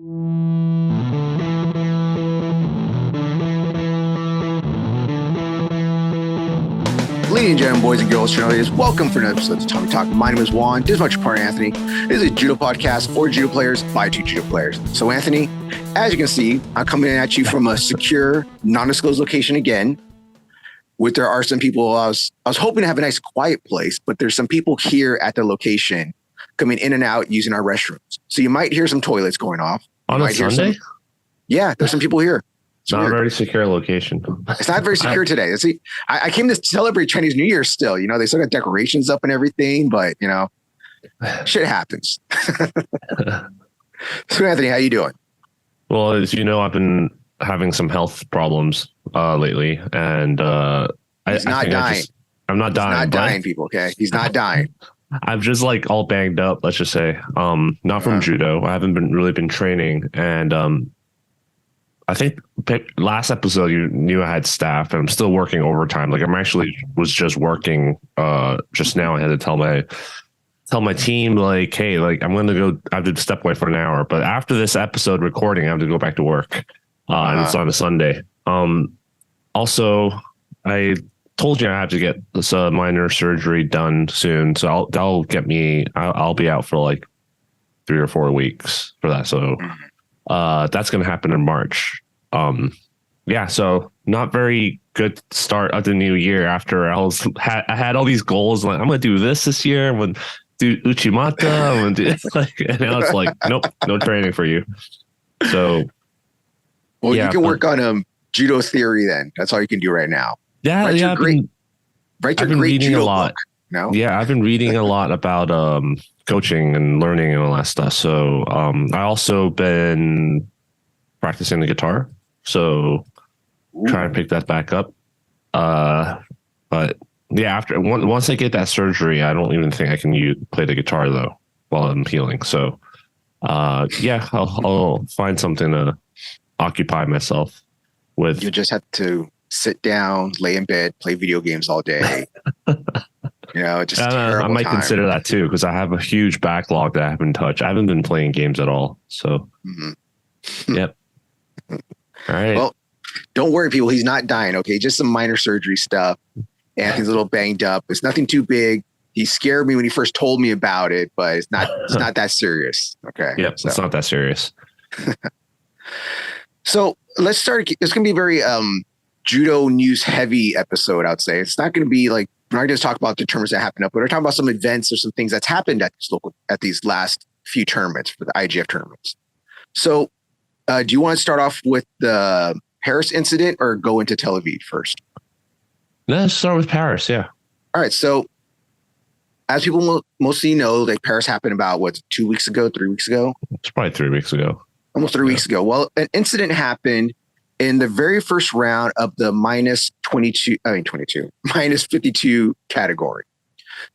Ladies and gentlemen, boys and girls, cheerleaders, welcome for another episode of Tatami Talk. My name is Juan. This is my partner, Anthony. This is a judo podcast for judo players by two judo players. So, Anthony, as you can see, I'm coming at you from a secure, non-disclosed location again. There are some people, I was hoping to have a nice quiet place, but there's some people here at the location coming in and out using our restrooms. So you might hear some toilets going off. On a Sunday? Yeah, there's some people here. It's not a very secure location. It's not very secure today. See, I came to celebrate Chinese New Year still. You know, they still got decorations up and everything, but, you know, shit happens. So, Anthony, how you doing? Well, as you know, I've been having some health problems lately, and He's not dying. I'm not dying. He's not dying, people, okay? He's not dying. I'm just like all banged up, let's just say. Not from judo. I haven't really been training, and I think last episode you knew I had staff, and I'm still working overtime. Like I'm actually was just working just now. I had to tell my team like, hey, like I'm gonna go. I have to step away for an hour, but after this episode recording, I have to go back to work, and it's on a Sunday. Also, I told you I have to get this minor surgery done soon, so that'll get me. I'll be out for like 3 or 4 weeks for that. So. That's going to happen in March. Yeah, so not very good start of the new year after I had all these goals. Like, I'm going to do this year. I'm going to do Uchimata. I'm going to do and now it's like, nope, no training for you. So, well, yeah, you can work on judo theory then. That's all you can do right now. Yeah, I've been reading a lot. No? Yeah, I've been reading a lot about coaching and learning and all that stuff. So I also been practicing the guitar. So trying to pick that back up. But yeah, once I get that surgery, I don't even think I can play the guitar though while I'm healing. So yeah, I'll find something to occupy myself with. You just have to sit down, lay in bed, play video games all day. You know, just I might consider that too, because I have a huge backlog that I haven't touched. I haven't been playing games at all. So, Yep. All right. Well, don't worry, people. He's not dying. Okay, just some minor surgery stuff. Anthony's a little banged up. It's nothing too big. He scared me when he first told me about it, but it's not. It's not that serious. Okay. Yep. So. It's not that serious. So let's start. It's going to be a very judo news heavy episode. I'd say it's not going to be like. We're not going to talk about the tournaments that happened up, but we're talking about some events or some things that's happened at these last few tournaments for the IGF tournaments. So, do you want to start off with the Paris incident or go into Tel Aviv first? Let's start with Paris. Yeah. All right. So, as people mostly know, like Paris happened about 2 weeks ago, 3 weeks ago. It's probably 3 weeks ago. Almost 3 weeks ago. Well, an incident happened in the very first round of the minus 52 category.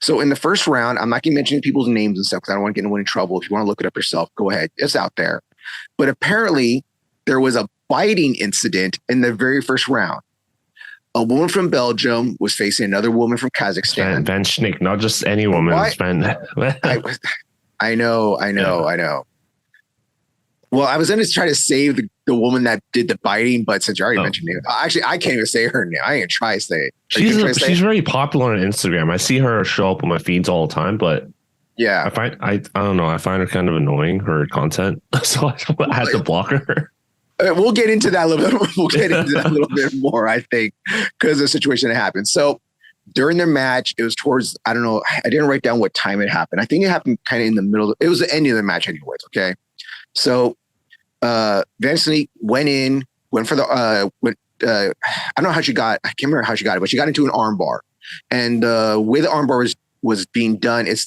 So in the first round, I'm not going to mention people's names and stuff because I don't want to get anyone in trouble. If you want to look it up yourself, go ahead. It's out there. But apparently there was a biting incident in the very first round. A woman from Belgium was facing another woman from Kazakhstan. Van Schnick, not just any woman. I know. Well, I was going to try to save the woman that did the biting, but since you already mentioned it, actually, I can't even say her name. I ain't gonna try to say it. She's very popular on Instagram. I see her show up on my feeds all the time, but yeah, I don't know. I find her kind of annoying, her content, so I had to block her. We'll get into that a little bit. We'll get into that a little bit more, I think, because of the situation that happened. So during their match, it was towards, I don't know, I didn't write down what time it happened. I think it happened kind of in the middle. It was the end of the match anyways, okay? So Van Schnick went for the, I don't know how she got, I can't remember how she got it, but she got into an arm bar. And the way the arm bar was being done, it's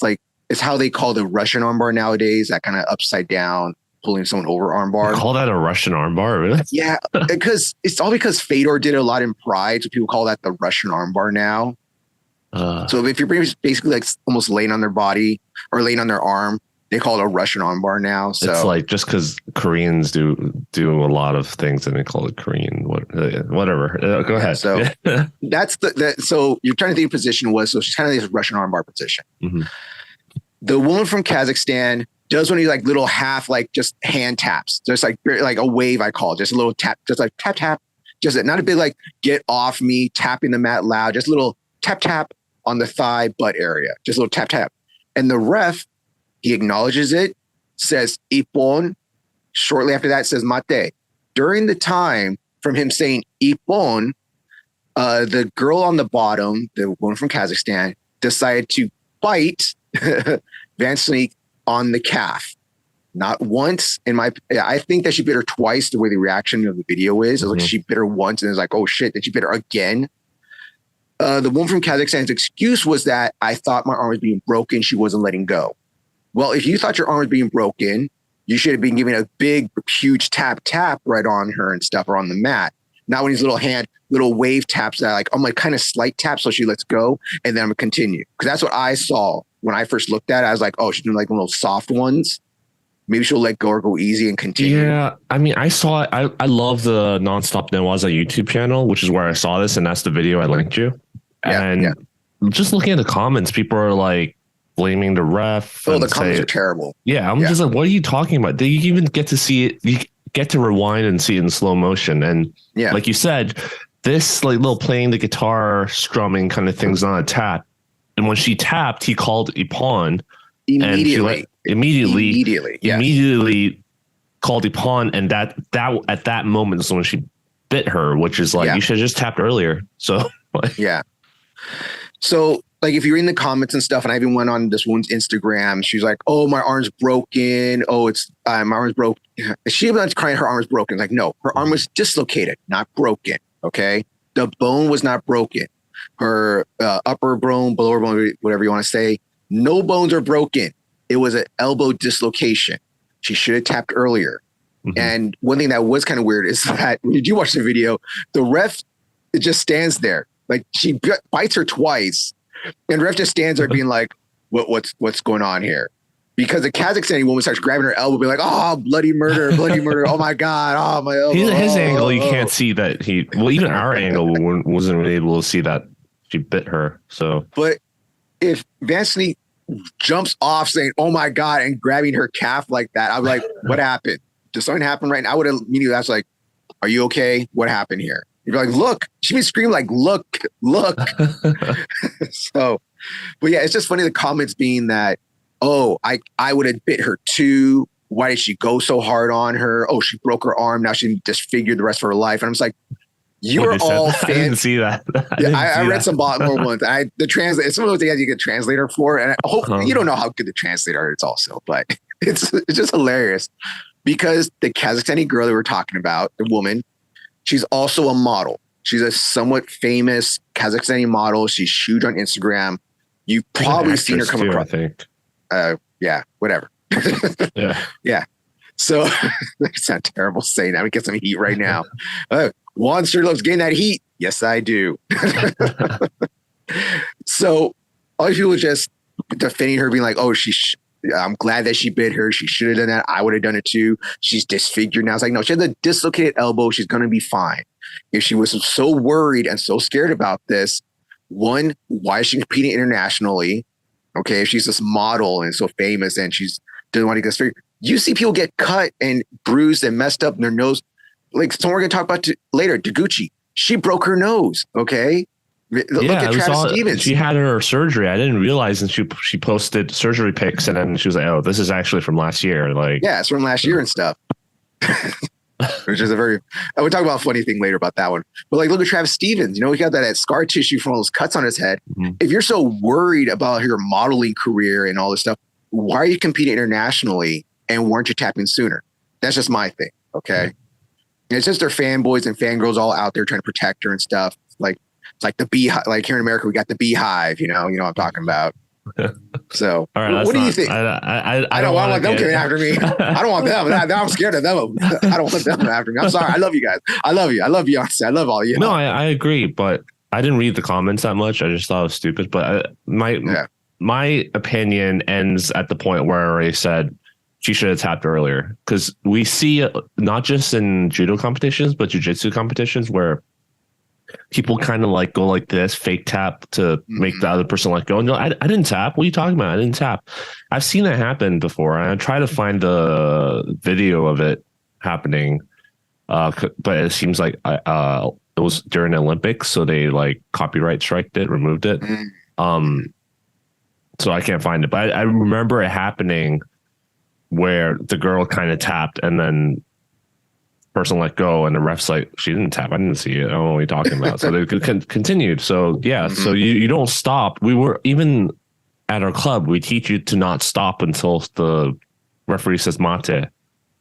how they call the Russian arm bar nowadays, that kind of upside down, pulling someone over arm bar. You call that a Russian arm bar, really? Yeah, because because Fedor did a lot in Pride, so people call that the Russian arm bar now. So if you're basically like almost laying on their body or laying on their arm, they call it a Russian arm bar now. So it's like just because Koreans do a lot of things and they call it Korean, whatever. Go ahead. So that's so you're trying to think of position was, so she's kind of this Russian arm bar position. Mm-hmm. The woman from Kazakhstan does one of these like little half, like just hand taps, just like a wave, I call it, just a little tap, just like tap, tap, just not a big like get off me, tapping the mat loud, just a little tap, tap on the thigh butt area, just a little tap, tap. And the ref, he acknowledges it, says ipon. Shortly after that says mate. During the time from him saying ipon, the girl on the bottom, the one from Kazakhstan, decided to bite Van Sneek on the calf. Not once. I think that she bit her twice. The way the reaction of the video is, like she bit her once, and it's like, oh shit, then she bit her again. The woman from Kazakhstan's excuse was that I thought my arm was being broken. She wasn't letting go. Well, if you thought your arm was being broken, you should have been giving a big, huge tap right on her and stuff, or on the mat. Not when these little wave taps that like, I'm like kind of slight tap so she lets go, and then I'm gonna continue. Because that's what I saw when I first looked at it. I was like, oh, she's doing like little soft ones. Maybe she'll let go or go easy and continue. Yeah, I mean, I saw it. I love the Nonstop Nawaza YouTube channel, which is where I saw this, and that's the video I linked you. And just looking at the comments, people are like blaming the ref. Oh, the comments are terrible. Yeah, I'm just like, what are you talking about? Do you even get to see it? You get to rewind and see it in slow motion. And like you said, this like little playing the guitar, strumming kind of thing's not a tap. And when she tapped, he called Ipon. Immediately called Ipon, and that at that moment is when she bit her, which is like, you should have just tapped earlier. So so like if you're in the comments and stuff, and I even went on this woman's Instagram, she's like, oh, my arm's broken, it's my arm's broken. She was crying her arm was broken. Like, no, her arm was dislocated, not broken. Okay, the bone was not broken. Her upper bone, lower bone, whatever you want to say, no bones are broken. It was an elbow dislocation. She should have tapped earlier. And one thing that was kind of weird is that when you do watch the video, the ref, it just stands there. Like she bites her twice, and the ref just stands there being like, what's going on here? Because the Kazakhstani woman starts grabbing her elbow, being like, oh, bloody murder. Oh my God. Oh, my elbow. His angle, you can't see that even our angle wasn't really able to see that she bit her. So, but if Van Sneek jumps off saying, oh my God, and grabbing her calf like that, I'm like, what happened? Did something happen right now? I would have immediately asked, like, are you okay? What happened here? You'd be like, look. She'd be screaming like, look. So, but yeah, it's just funny the comments being that, oh, I would have bit her too. Why did she go so hard on her? Oh, she broke her arm. Now she disfigured the rest of her life. And I'm just like, you're all fans. I didn't see that. I read some more ones. The translator, some of those things you get a translator for, and I hope you don't know how good the translator is also, but it's just hilarious because the Kazakhstani girl that we're talking about, the woman, she's also a model. She's a somewhat famous Kazakhstani model. She's huge on Instagram. You've probably seen her come across. I think. Whatever. Yeah. So it's not terrible saying that. We get some heat right now. Juan sure loves getting that heat. Yes, I do. So all these people are just defending her, being like, oh, I'm glad that she bit her. She should have done that. I would have done it too. She's disfigured now. It's like, no, she has a dislocated elbow. She's going to be fine. If she was so worried and so scared about this, one, why is she competing internationally? Okay, if she's this model and so famous and she's doesn't want to get disfigured. You see people get cut and bruised and messed up in their nose. Like someone we're going to talk about later, Deguchi. She broke her nose. Okay. Look at Travis Stevens. She had her surgery. I didn't realize, and she posted surgery pics, and then she was like, "Oh, this is actually from last year." Like, yeah, it's from last year and stuff. Which is I would talk about a funny thing later about that one. But like, look at Travis Stevens. You know, he got that scar tissue from all those cuts on his head. Mm-hmm. If you're so worried about your modeling career and all this stuff, why are you competing internationally and weren't you tapping sooner? That's just my thing. Okay. And it's just their fanboys and fangirls all out there trying to protect her and stuff. Like, it's like the beehive. Like here in America, we got the beehive. You know what I'm talking about. So, all right, what do you think? I don't want them coming after me. I don't want them. I'm scared of them. I don't want them after me. I'm sorry. I love you guys. I love you. I love Beyonce. I love all you. No, I agree, but I didn't read the comments that much. I just thought it was stupid. But my opinion ends at the point where I said she should have tapped earlier, because we see not just in judo competitions but jiu-jitsu competitions where people kind of like go like this, fake tap to make the other person let go. No, I didn't tap. What are you talking about? I didn't tap. I've seen that happen before. I try to find the video of it happening, but it seems like it was during the Olympics, so they like copyright striked it, removed it. So I can't find it, but I remember it happening where the girl kind of tapped and then person let go, and the ref's like, she didn't tap. I didn't see it. I don't know what you're talking about. So they continued. So yeah, so you don't stop. We were even at our club, we teach you to not stop until the referee says mate.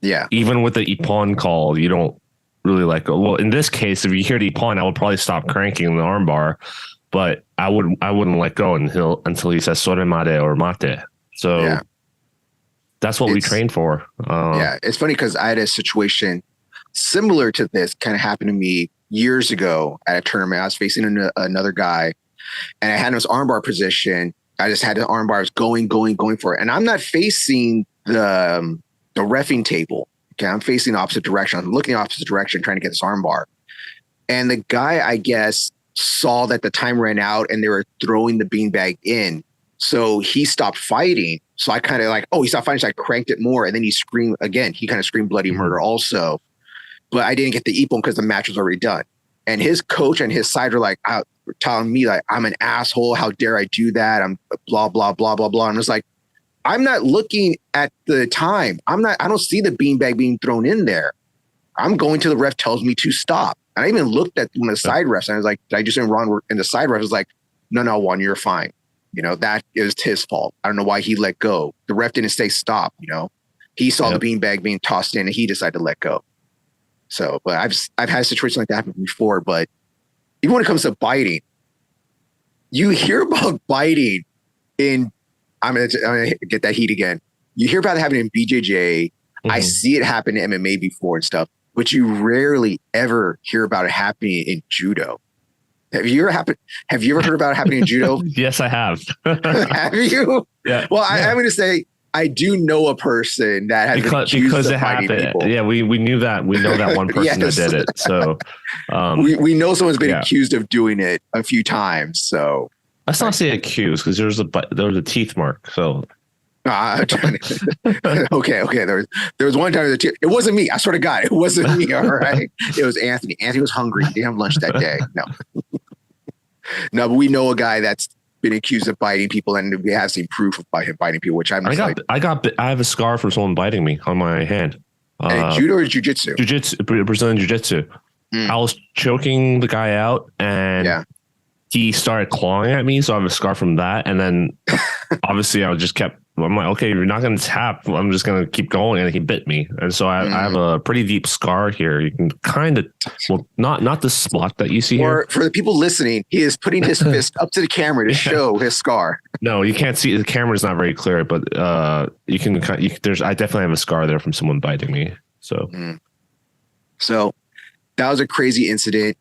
Yeah. Even with the ippon call, you don't really let go. Well, in this case, if you hear the ippon, I would probably stop cranking the armbar, but I wouldn't let go until he says sore made or mate. So yeah. That's what we train for. Yeah, it's funny because I had a situation similar to this kind of happened to me years ago at a tournament. I was facing another guy, and I had his armbar position. I just had the armbar. I was going for it, and I'm not facing the reffing table. Okay, I'm facing the opposite direction. I'm looking the opposite direction, trying to get this armbar. And the guy, I guess, saw that the time ran out, and they were throwing the beanbag in. So he stopped fighting. So I kind of like, he stopped fighting. So I cranked it more, and then he screamed again. He kind of screamed bloody murder also. But I didn't get the ippon because the match was already done. And his coach and his side were like telling me like, I'm an asshole. How dare I do that? I'm blah, blah, blah, blah, blah. And I was like, I'm not looking at the time. I don't see the beanbag being thrown in there. I'm going till the ref tells me to stop. And I even looked at one of the side refs and I was like, did I just do wrong? And the side ref was like, no, Juan, you're fine. That is his fault. I don't know why he let go. The ref didn't say stop. He saw the beanbag being tossed in and he decided to let go. So, but I've had a situation like that happen before. But even when it comes to biting, you hear about biting in. I'm gonna get that heat again. You hear about it happening in BJJ. Mm-hmm. I see it happen in MMA before and stuff, but you rarely ever hear about it happening in judo. Have you ever heard about it happening in judo? Yes, I have. Have you? Yeah. Well, I'm going to say I do know a person that has because it happened. People. Yeah, we knew that. We know that one person that did it. So we know someone's been accused of doing it a few times. So let's not say accused because there was a teeth mark. So okay. There was one time it wasn't me. I swear to God, it wasn't me. All right, it was Anthony. Anthony was hungry. He didn't have lunch that day. No, but we know a guy that's been accused of biting people, and we have seen proof of him biting people. Which I have a scar from someone biting me on my hand. Judo or jiu-jitsu? Jiu-jitsu, Brazilian jiu-jitsu. I was choking the guy out, and he started clawing at me, so I have a scar from that. And then obviously I'm like, okay, you're not going to tap. I'm just going to keep going. And he bit me. And so I have a pretty deep scar here. You can kind of, not the spot that you see here. For the people listening, he is putting his fist up to the camera to show his scar. No, you can't see. The camera's not very clear, but I definitely have a scar there from someone biting me. So, So that was a crazy incident.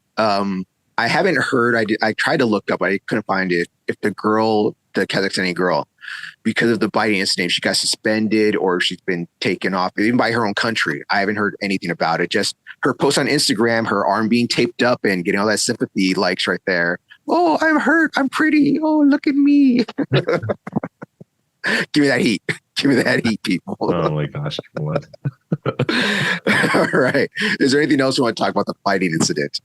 I haven't heard, I tried to look up, I couldn't find it. If the Kazakhstani girl, because of the biting incident, she got suspended or she's been taken off, even by her own country. I haven't heard anything about it. Just her post on Instagram, her arm being taped up and getting all that sympathy likes right there. Oh, I'm hurt. I'm pretty. Oh, look at me. Give me that heat. Give me that heat, people. Oh my gosh. What? All right. Is there anything else you want to talk about the fighting incident?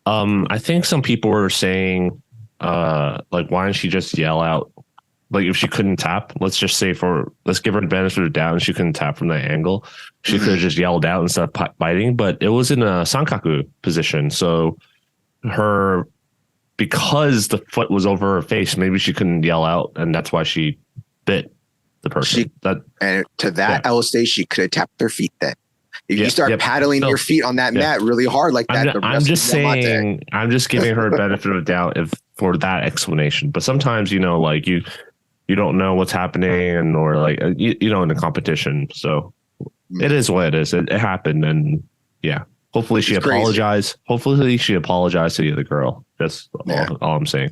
I think some people were saying, why don't she just yell out? Like if she couldn't tap, let's just say let's give her the benefit of the doubt and she couldn't tap from that angle. She could have just yelled out instead of biting, but it was in a sankaku position. So because the foot was over her face, maybe she couldn't yell out, and that's why she bit the person. I will say she could have tapped her feet then. If you start paddling your feet on that mat really hard like that, I'm just saying, I'm just giving her a benefit of the doubt for that explanation. But sometimes, you don't know what's happening or in the competition. So it is what it is. It happened. And hopefully she apologized. Hopefully she apologized to the other girl. That's all I'm saying.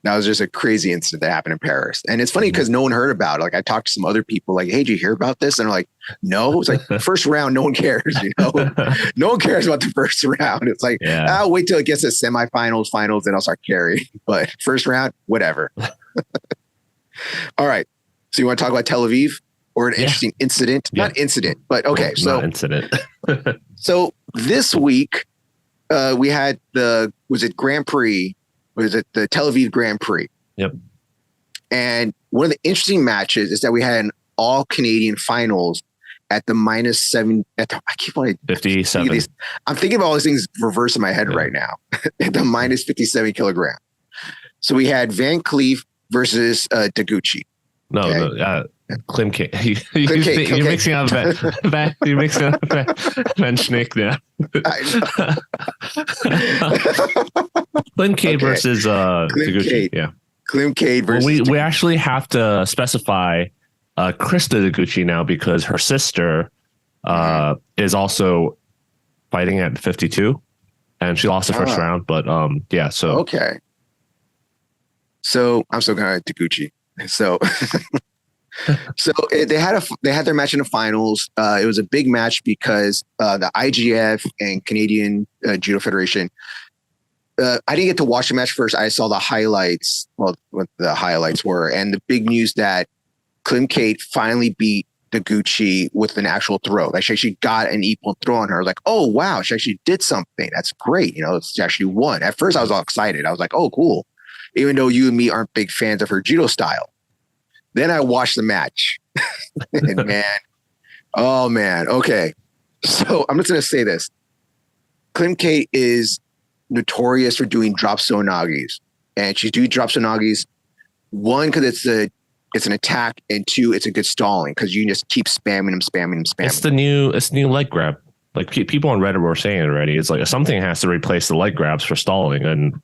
That was just a crazy incident that happened in Paris. And it's funny because no one heard about it. Like I talked to some other people like, hey, did you hear about this? And they're like, no. It's like first round, no one cares, No one cares about the first round. It's like, I'll wait till it gets to semifinals, finals, then I'll start carrying. But first round, whatever. All right. So you want to talk about Tel Aviv or an interesting incident? Not incident, but okay. Not incident. So this week we had was it Grand Prix? Was it the Tel Aviv Grand Prix? Yep. And one of the interesting matches is that we had an all Canadian finals at the -7. I keep wanting 57. I'm thinking of all these things reverse in my head right now. At the -57 kilogram. So we had Van Cleef versus Deguchi. No, Klimkait. You're mixing up you're mixing up Van Schnick now. Klimkait versus Deguchi. Yeah. Klimkait versus we actually have to specify Krista Deguchi now because her sister is also fighting at 52 and she lost the first round. But so okay. So I'm still going to Deguchi. So they had their match in the finals. It was a big match because the IGF and Canadian Judo Federation. I didn't get to watch the match first. I saw the highlights. Well, what the highlights were, and the big news that Klimkait finally beat Deguchi with an actual throw. Like she actually got an equal throw on her. Like, oh wow, she actually did something. That's great. She actually won. At first, I was all excited. I was like, oh cool. Even though you and me aren't big fans of her judo style. Then I watched the match. And man. Okay. So I'm just going to say this. Klimkait is notorious for doing drop sonagis. And she's doing drop sonagis, one, because it's an attack, and two, it's a good stalling because you can just keep spamming them. It's the new leg grab. Like people on Reddit were saying it already. It's like something has to replace the leg grabs for stalling. And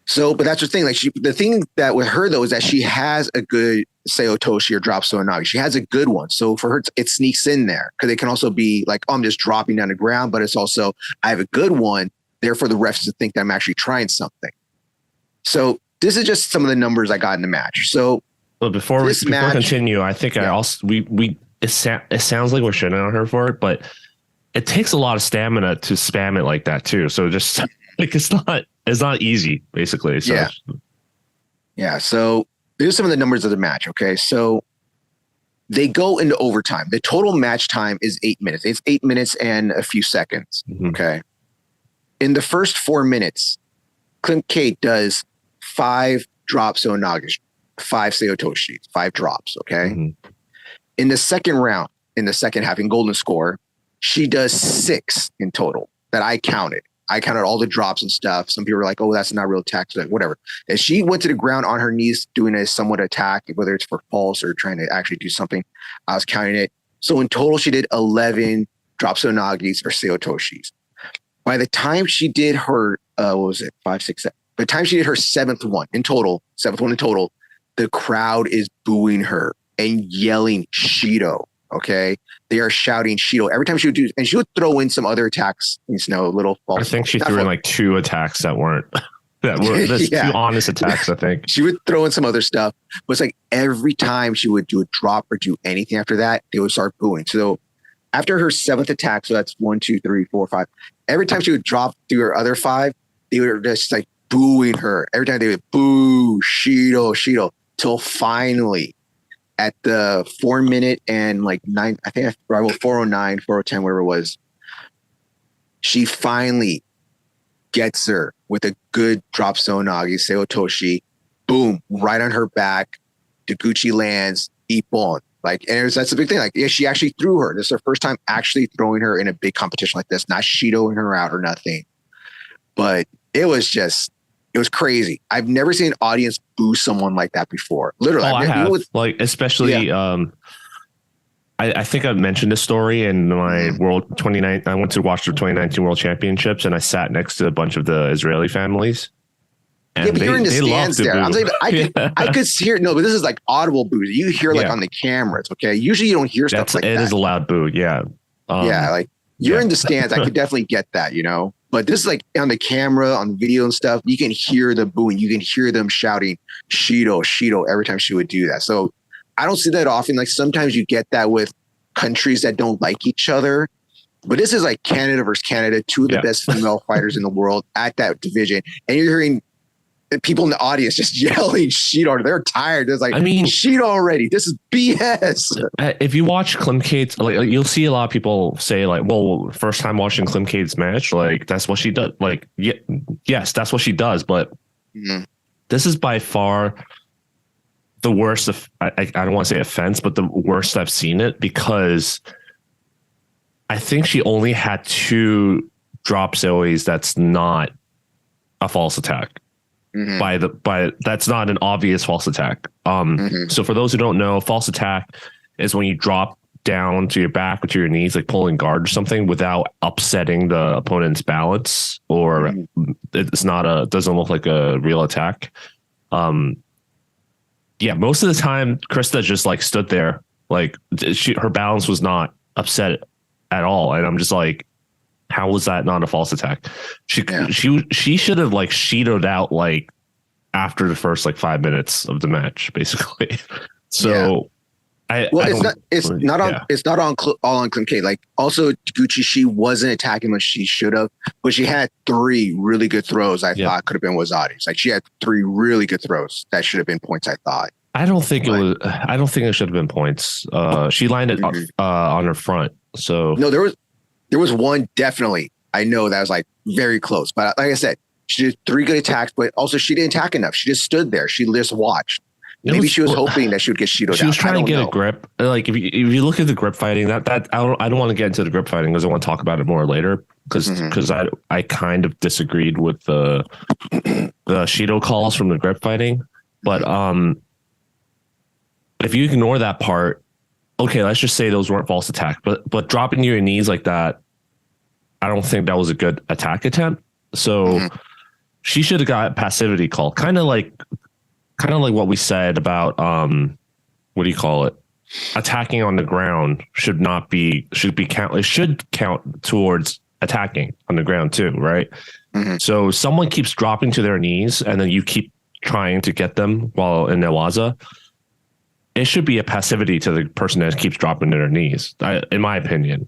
So, but that's the thing. Like the thing that with her though is that she has a good Seotoshi or drop sonagi. She has a good one. So for her, it sneaks in there because it can also be like, oh, I'm just dropping down the ground, but it's also I have a good one. Therefore, the refs to think that I'm actually trying something. So this is just some of the numbers I got in the match. So before we continue, I think it sounds like we're shitting on her for it, but it takes a lot of stamina to spam it like that too. So just like it's not easy, basically. So. Yeah. So here's some of the numbers of the match. Okay. So they go into overtime. The total match time is 8 minutes. It's 8 minutes and a few seconds. Mm-hmm. Okay. In the first 4 minutes, Klimkait does 5 drops sonagis, 5 seotoshis, 5 drops. Okay. Mm-hmm. In the second round, in the second half, in golden score, she does 6 in total that I counted. I counted all the drops and stuff. Some people were like, oh, that's not real attack. So whatever. And she went to the ground on her knees doing a somewhat attack, whether it's for pulse or trying to actually do something. I was counting it. So in total, she did 11 drop sonagis or seotoshis. By the time she did her, what was it? 5, 6, 7. By the time she did her seventh one in total, the crowd is booing her and yelling Shido. Okay. They are shouting Shido every time she would do, and she would throw in some other attacks, little false. I think she threw in like 2 attacks that weren't, that's 2 honest attacks, I think. She would throw in some other stuff, but it's like every time she would do a drop or do anything after that, they would start booing. So after her 7th attack, so that's 1, 2, 3, 4, 5, every time she would drop through her other 5, they were just like booing her. Every time they would boo, Shido, till finally, at the 4 minute and like 9, I think I wrote 409, 410, whatever it was. She finally gets her with a good drop sonagi, seotoshi, boom, right on her back. Deguchi lands, ippon. That's the big thing. Like, yeah, she actually threw her. This is her first time actually throwing her in a big competition like this, not Shidoing her out or nothing. But it was crazy. I've never seen an audience boo someone like that before. Literally. I have. Especially, I think I've mentioned this story in my World 29. I went to watch the 2019 World Championships and I sat next to a bunch of the Israeli families. And but you're in the stands there. I'm saying I could hear, no, but this is like audible boos. You hear on the cameras. Okay. Usually you don't hear stuff like that. It is a loud boo. Yeah. Like you're in the stands. I could definitely get that, But this is like on the camera, on the video and stuff, you can hear the booing. You can hear them shouting, Shido, Shido, every time she would do that. So I don't see that often. Like sometimes you get that with countries that don't like each other. But this is like Canada versus Canada, two of the best female fighters in the world at that division. And you're hearing people in the audience just yelling Shido. They're tired. It's like, I mean, Shido already. This is BS. If you watch Klimkait's, like, you'll see a lot of people say, like, well, first time watching Klimkait's match, like, that's what she does. Like, yes, that's what she does. But this is by far the worst of, I don't want to say offense, but the worst I've seen it, because I think she only had 2 drop Zoes that's not a false attack. By that's not an obvious false attack. So for those who don't know, false attack is when you drop down to your back or to your knees, like pulling guard or something, without upsetting the opponent's balance, or doesn't look like a real attack. Most of the time Krista just like stood there, like her balance was not upset at all, and I'm just like, how was that not a false attack? She should have like Shido'd out like after the first like 5 minutes of the match, basically. So it's not all on Klimkait. Like also Deguchi, she wasn't attacking when she should have, but she had 3 really good throws. I thought could have been Wazadi's. Like she had 3 really good throws that should have been points. I thought. I don't think it should have been points. She landed on her front. So no, there was one definitely I know that was like very close, but like I said, she did 3 good attacks, but also she didn't attack enough. She just stood there. She just watched. Maybe she was hoping that she would get Shido down. She was trying to get a grip. Like if you look at the grip fighting, that I don't want to get into the grip fighting because I want to talk about it more later. Because I kind of disagreed with the Shido calls from the grip fighting, but if you ignore that part, okay, let's just say those weren't false attacks, but dropping to your knees like that, I don't think that was a good attack attempt. So she should have got a passivity call, kind of like what we said about what do you call it? Attacking on the ground should count towards attacking on the ground too, right? So someone keeps dropping to their knees and then you keep trying to get them while in Newaza. It should be a passivity to the person that keeps dropping to their knees, in my opinion,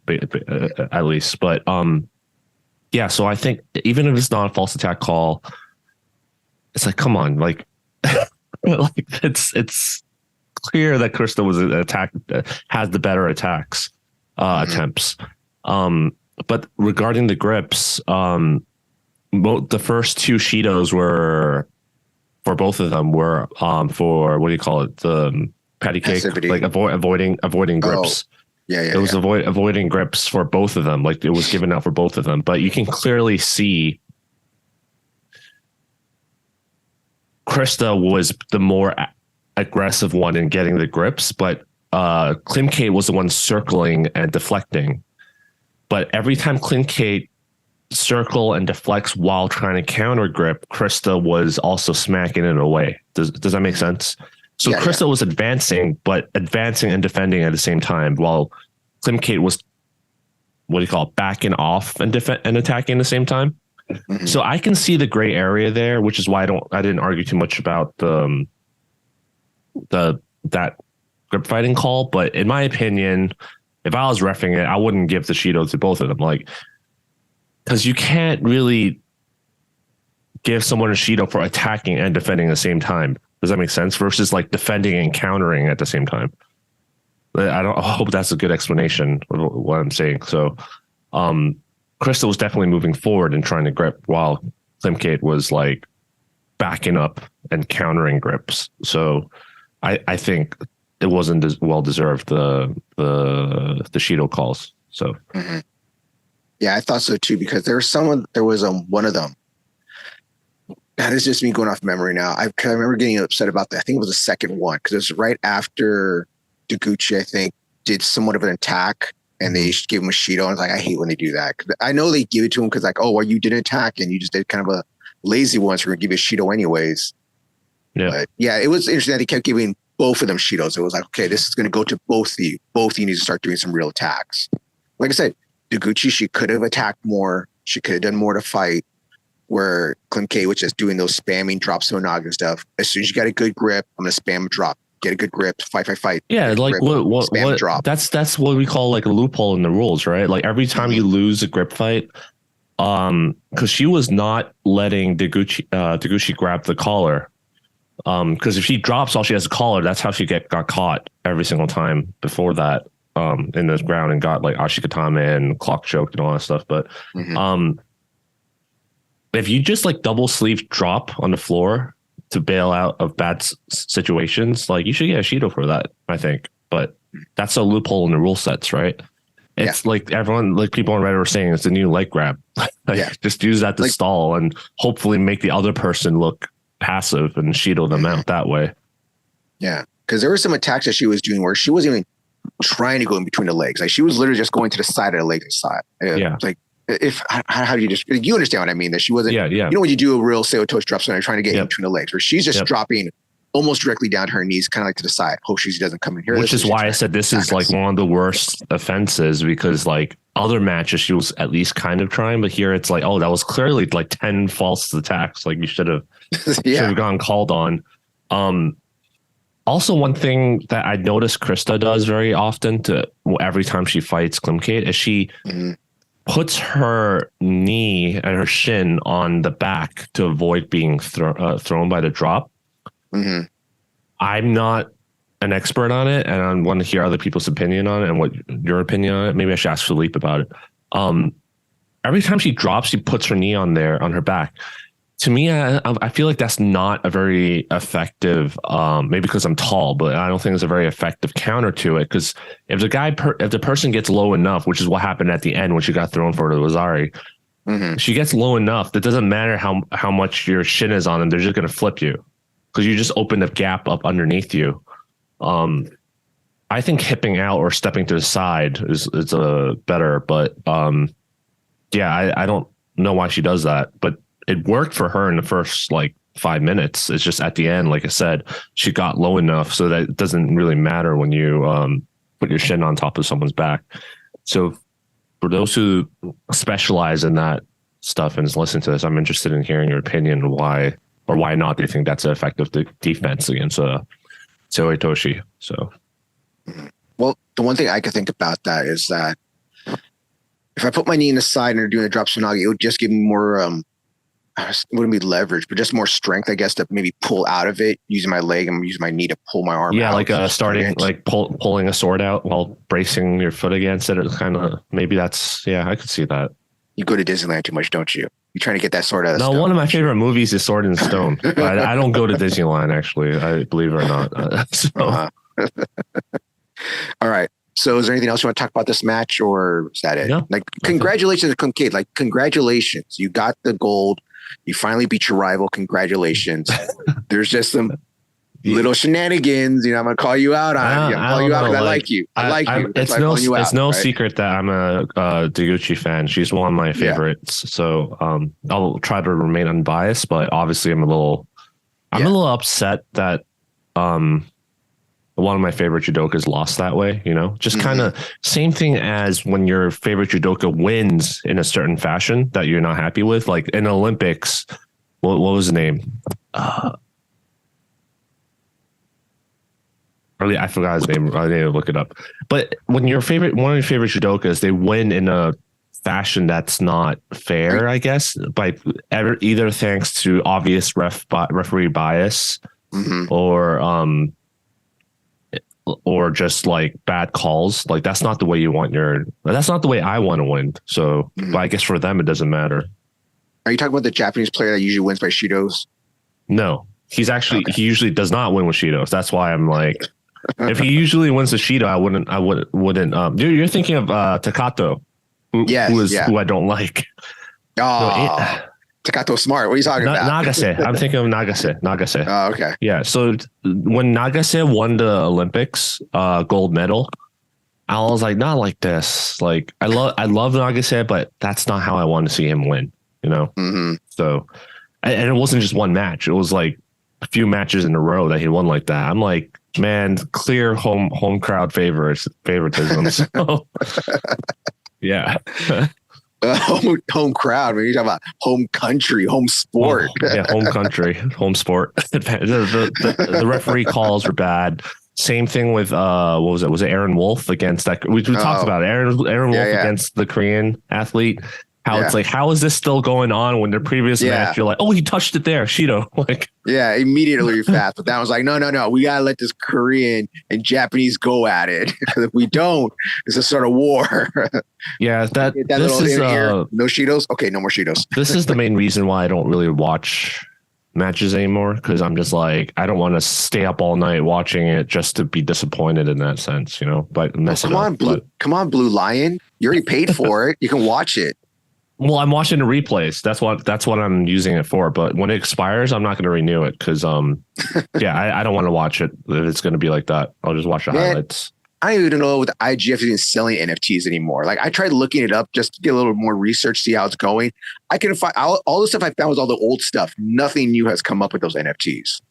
at least. But so I think even if it's not a false attack call, it's like, come on, like, like it's clear that Krista was has the better attacks attempts. But regarding the grips, the first 2 Shidos were for both of them were for what do you call it, the patty cake, passivity. Like avoiding grips. It was avoiding grips for both of them. Like it was given out for both of them, but you can clearly see Krista was the more aggressive one in getting the grips, but Klimkait was the one circling and deflecting. But every time Klimkait circle and deflects while trying to counter grip, Krista was also smacking it away. Does that make sense? So Krista was advancing and defending at the same time, while Klimkait was, what do you call it, backing off and attacking at the same time. So I can see the gray area there, which is why I didn't argue too much about that grip fighting call. But in my opinion, if I was reffing it, I wouldn't give the Shido to both of them, like, because you can't really give someone a Shido for attacking and defending at the same time. Does that make sense? Versus like defending and countering at the same time. I hope that's a good explanation of what I'm saying. So, Krista was definitely moving forward and trying to grip, while Klimkait was like backing up and countering grips. So, I think it wasn't as well deserved the Shido calls. So, yeah, I thought so too, because there was one of them. That is just me going off memory now. I remember getting upset about that. I think it was the second one, because it was right after Deguchi, I think, did somewhat of an attack and they gave him a Shido. I was like, I hate when they do that. I know they give it to him because like, oh, well, you didn't attack and you just did kind of a lazy one, so we're going to give you a Shido anyways. Yeah. But yeah, it was interesting that they kept giving both of them Shidos. It was like, okay, this is going to go to both of you. Both of you need to start doing some real attacks. Like I said, Deguchi, she could have attacked more. She could have done more to fight. Where Klimkait was just doing those spamming drop Sonaga and stuff. As soon as you got a good grip, I'm gonna spam drop. Get a good grip, fight. Yeah, like grip, what drop. That's what we call like a loophole in the rules, right? Like every time you lose a grip fight, because she was not letting Deguchi grab the collar. Because if she drops all she has a collar, that's how she got caught every single time before that in the ground and got like Ashikatame and clock choked and all that stuff. But if you just like double sleeve drop on the floor to bail out of bad situations, like you should get a Shido for that, I think. But that's a loophole in the rule sets, right? It's like everyone, like people on Reddit were saying, it's a new leg grab. Just use that to stall and hopefully make the other person look passive and Shido them out that way. Yeah, because there were some attacks that she was doing where she wasn't even trying to go in between the legs. Like she was literally just going to the side of the leg side. Like how do you just, you understand what I mean? That she wasn't, you know, when you do a real Seotoshi drop center, you're trying to get in between the legs, where she's just dropping almost directly down to her knees, kind of like to the side. Hope she doesn't come in here. Which is why I said this is like one of the worst offenses, because like other matches she was at least kind of trying, but here it's like, oh, that was clearly like 10 false attacks. Like you should have gone called on. Also, one thing that I noticed Krista does very often every time she fights Klimkait is she puts her knee and her shin on the back to avoid being thrown by the drop. I'm not an expert on it, and I want to hear other people's opinion on it and what your opinion on it. Maybe I should ask Philippe about it. Every time she drops, she puts her knee on her back. To me, I feel like that's not a very effective, maybe because I'm tall, but I don't think it's a very effective counter to it. Because if the person gets low enough, which is what happened at the end when she got thrown for the Wazari, she gets low enough that doesn't matter how much your shin is on them, they're just going to flip you because you just open the gap up underneath you. I think hipping out or stepping to the side is better, but I don't know why she does that, but it worked for her in the first like 5 minutes. It's just at the end, like I said, she got low enough so that it doesn't really matter when you put your shin on top of someone's back. So for those who specialize in that stuff and listen to this, I'm interested in hearing your opinion why or why not do you think that's an effective defense against Seotoshi. So, well, the one thing I could think about that is that if I put my knee in the side and they're doing a drop Tsunagi, it would just give me more, it wouldn't be leverage, but just more strength, I guess, to maybe pull out of it using my leg and using my knee to pull my arm out. Yeah, like starting, like pulling a sword out while bracing your foot against it. It's kind of, maybe that's, I could see that. You go to Disneyland too much, don't you? You're trying to get that sword out of stone. No, one of my favorite movies is Sword in Stone. I don't go to Disneyland, actually. I believe it or not. All right. So is there anything else you want to talk about this match, or is that it? No, like, congratulations to Klimkait. Like, congratulations. You got the gold. You finally beat your rival. Congratulations. There's just some little shenanigans. You know, I'm going to call you out on it. I'm calling you out because I like you. I like you. It's no secret that I'm a Deguchi fan. She's one of my favorites. Yeah. So I'll try to remain unbiased, but obviously I'm a little upset that one of my favorite judokas lost that way, you know, just kind of same thing as when your favorite judoka wins in a certain fashion that you're not happy with. Like in Olympics, what was the name? I forgot his name. I need to look it up. But when one of your favorite judokas, they win in a fashion that's not fair, I guess, by either thanks to obvious referee bias or just like bad calls. Like that's not the way that's not the way I want to win. So, but I guess for them, it doesn't matter. Are you talking about the Japanese player that usually wins by Shidos? No, he usually does not win with Shidos. That's why I'm like, if he usually wins the Shido, I wouldn't. You're thinking of Takato, who I don't like. Oh, Takato smart. What are you talking about? Nagase. I'm thinking of Nagase. Oh, okay. Yeah. So when Nagase won the Olympics gold medal, I was like, not like this. Like I love Nagase, but that's not how I want to see him win. You know. So, and it wasn't just one match. It was like a few matches in a row that he won like that. I'm like, man, clear home crowd favoritism. So, yeah. Home crowd. When you talk about home country, home Well, sport. yeah, home country, home sport. The referee calls were bad. Same thing with what was it? Was it Aaron Wolf against that? We talked Oh, about it. Aaron yeah, Wolf yeah, against the Korean athlete. How it's yeah, like, how is this still going on when the previous yeah, match you're like, oh, he touched it there, Shido. Like, yeah. Immediately fast, but that was like, no, no, no. We gotta let this Korean and Japanese go at it because if we don't, it's a sort of war. yeah, that Get that this little is in here. No Cheetos. Okay, no more Cheetos. this is the main reason why I don't really watch matches anymore, because I'm just like, I don't want to stay up all night watching it just to be disappointed in that sense, but mess it up. Come on, Blue Lion. You already paid for it. You can watch it. Well, I'm watching the replays. That's what I'm using it for. But when it expires, I'm not going to renew it because yeah, I don't want to watch it if it's going to be like that. I'll just watch the highlights. I don't even know if the IGF is even selling NFTs anymore. Like I tried looking it up just to get a little more research, see how it's going. I can find all the stuff I found was all the old stuff. Nothing new has come up with those NFTs.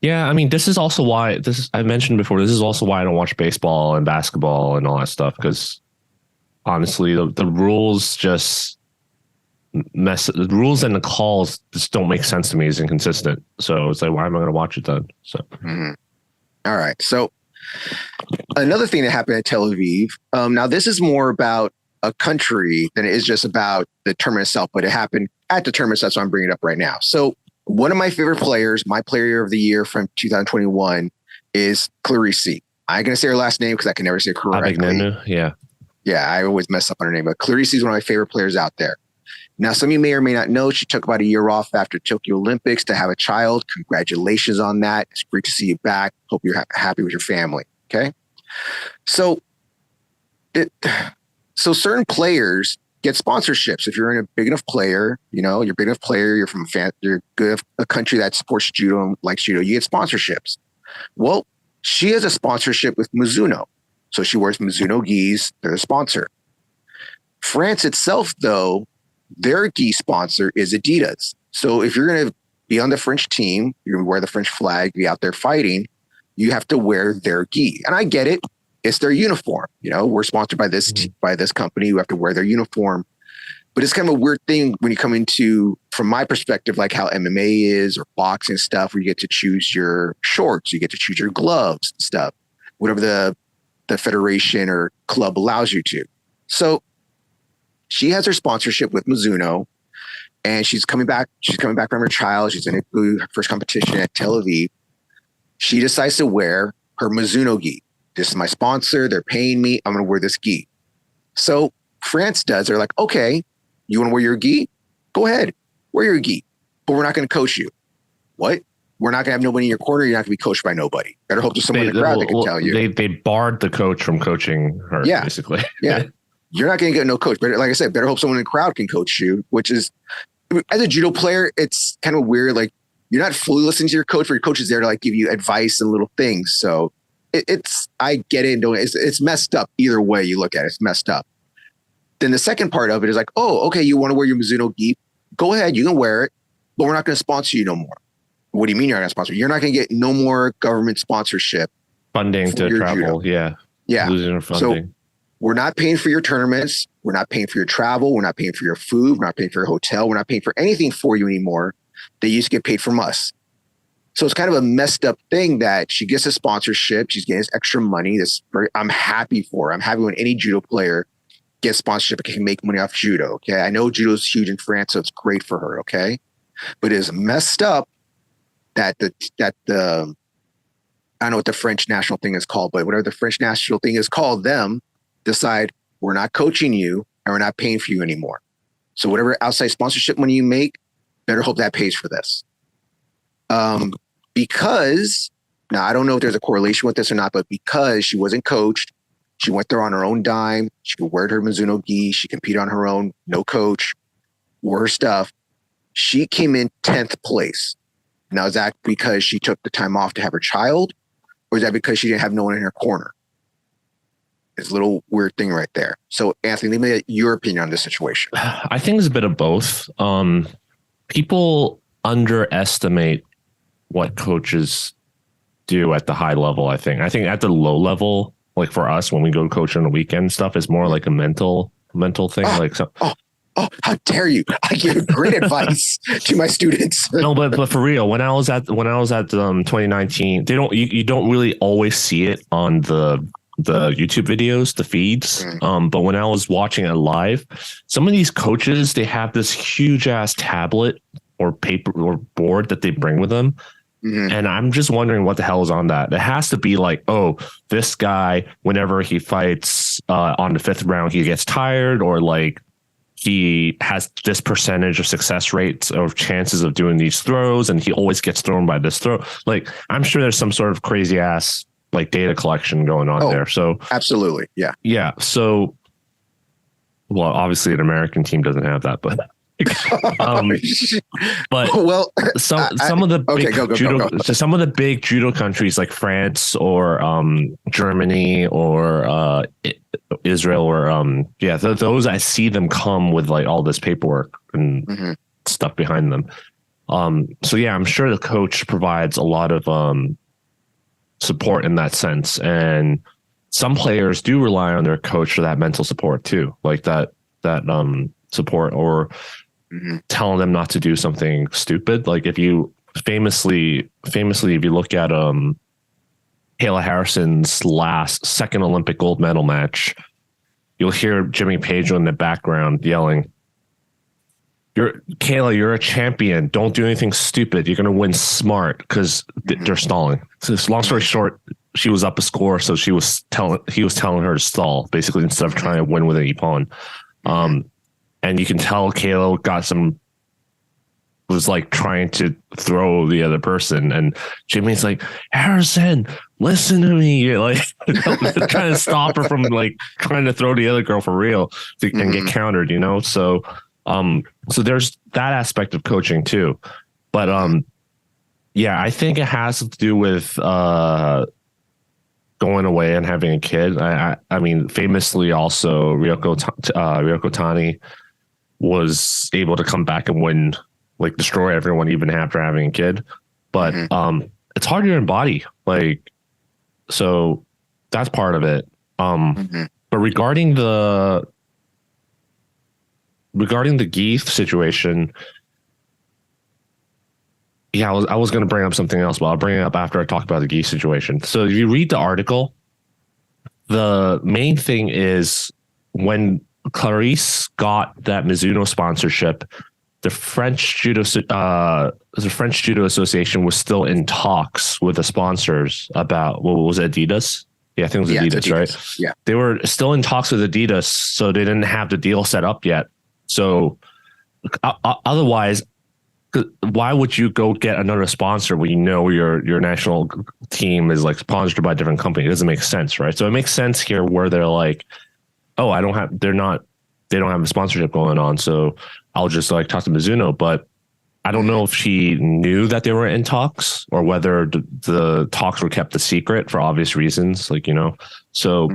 Yeah, I mean, this is also why I mentioned before. This is also why I don't watch baseball and basketball and all that stuff, because honestly, the rules just the rules and the calls just don't make sense to me. It's inconsistent. So it's like, why am I going to watch it then? So, All right. So another thing that happened at Tel Aviv. Now this is more about a country than it is just about the tournament itself, but it happened at the tournament. So that's why I'm bringing it up right now. So one of my favorite players, my player of the year from 2021 is Clarisse. I'm going to say her last name because I can never say it correctly. Abegnenou, yeah. Yeah, I always mess up on her name, but Clarisse is one of my favorite players out there. Now, some of you may or may not know she took about a year off after Tokyo Olympics to have a child. Congratulations on that. It's great to see you back. Hope you're happy with your family. Okay. So certain players get sponsorships. If you're a big enough player, you're big enough player, you're from you're good a country that supports judo and likes judo, you get sponsorships. Well, she has a sponsorship with Mizuno. So she wears Mizuno gis. They're the sponsor. France itself, though, their gi sponsor is Adidas. So if you're going to be on the French team, you're going to wear the French flag, be out there fighting, you have to wear their gi. And I get it. It's their uniform. We're sponsored by this by this company. You have to wear their uniform. But it's kind of a weird thing when you come into, from my perspective, like how MMA is or boxing stuff, where you get to choose your shorts, you get to choose your gloves and stuff, whatever the federation or club allows you to. So she has her sponsorship with Mizuno, and she's coming back. She's coming back from her child. She's in her first competition at Tel Aviv. She decides to wear her Mizuno gi. This is my sponsor. They're paying me. I'm going to wear this gi. So France does. They're like, okay, you want to wear your gi? Go ahead, wear your gi, but we're not going to coach you. What? We're not going to have nobody in your corner. You're not going to be coached by nobody. Better hope there's someone in the crowd that can tell you. They barred the coach from coaching her, basically. Yeah. You're not going to get no coach. But like I said, better hope someone in the crowd can coach you, which is, as a judo player, it's kind of weird. Like, you're not fully listening to your coach, but your coach is there to like give you advice and little things. So I get it. It's messed up. Either way you look at it, it's messed up. Then the second part of it is like, oh, okay, you want to wear your Mizuno gi? Go ahead, you can wear it, but we're not going to sponsor you no more. What do you mean you're not going to sponsor? You're not going to get no more government sponsorship. Funding to travel, judo. Yeah. Losing her funding. So we're not paying for your tournaments. We're not paying for your travel. We're not paying for your food. We're not paying for your hotel. We're not paying for anything for you anymore. They used to get paid from us. So it's kind of a messed up thing that she gets a sponsorship. She's getting this extra money. I'm happy for her. I'm happy when any judo player gets sponsorship and can make money off judo. Okay. I know judo is huge in France, so it's great for her. Okay. But it's messed up that the I don't know what the French national thing is called, but whatever the French national thing is called, them decide we're not coaching you and we're not paying for you anymore. So whatever outside sponsorship money you make, better hope that pays for this. Because now I don't know if there's a correlation with this or not, but because she wasn't coached, she went there on her own dime. She could wear her Mizuno gi. She competed on her own, no coach, wore her stuff. She came in 10th place. Now, is that because she took the time off to have her child, or is that because she didn't have no one in her corner? It's a little weird thing right there. So, Anthony, leave me your opinion on this situation. I think it's a bit of both. People underestimate what coaches do at the high level. I think at the low level, like for us, when we go to coach on the weekend, stuff is more like a mental mental thing. Oh, like so. Oh, how dare you! I give great advice to my students. No, but for real, when I was at 2019, you don't really always see it on the YouTube videos, the feeds. But when I was watching it live, some of these coaches, they have this huge ass tablet or paper or board that they bring with them. And I'm just wondering what the hell is on that. It has to be like, oh, this guy, whenever he fights on the 5th round, he gets tired, or like he has this percentage of success rates of chances of doing these throws, and he always gets thrown by this throw. Like, I'm sure there's some sort of crazy ass like data collection going on there. So absolutely. Yeah. Yeah. So, well, obviously an American team doesn't have that, but but well, some of the big judo, so some of the big judo countries like France or Germany or Israel or those I see them come with like all this paperwork and stuff behind them. So yeah, I'm sure the coach provides a lot of support in that sense, and some players do rely on their coach for that mental support too, like that support, or telling them not to do something stupid. Like if you famously, if you look at Kayla Harrison's second Olympic gold medal you'll hear Jimmy Page in the background yelling, Kayla, you're a champion. Don't do anything stupid. You're going to win smart, because they're stalling. So long story short, she was up a score, so he was telling her to stall, basically, instead of trying to win with an ippon. And you can tell Kayla was like trying to throw the other person, and Jimmy's like, Harrison, listen to me. You're like trying to stop her from like trying to throw the other girl for real and get countered, So so there's that aspect of coaching too. But yeah, I think it has to do with going away and having a kid. I mean, famously also Ryoko Tani was able to come back and win, like destroy everyone even after having a kid. But it's hard on your body. Like, so that's part of it. But regarding the Geeth situation, yeah, I was going to bring up something else, but I'll bring it up after I talk about the Geeth situation. So if you read the article, the main thing is when Clarisse got that Mizuno sponsorship, the French Judo Association was still in talks with the sponsors about, what was it, Adidas? Yeah, I think it was Adidas, right? Yeah. They were still in talks with Adidas, so they didn't have the deal set up yet. So otherwise, why would you go get another sponsor when you know your national team is like sponsored by a different company? It doesn't make sense, right? So it makes sense here where they're like, oh, they don't have a sponsorship going on, so I'll just like talk to Mizuno. But I don't know if she knew that they were in talks, or whether the talks were kept a secret for obvious reasons, so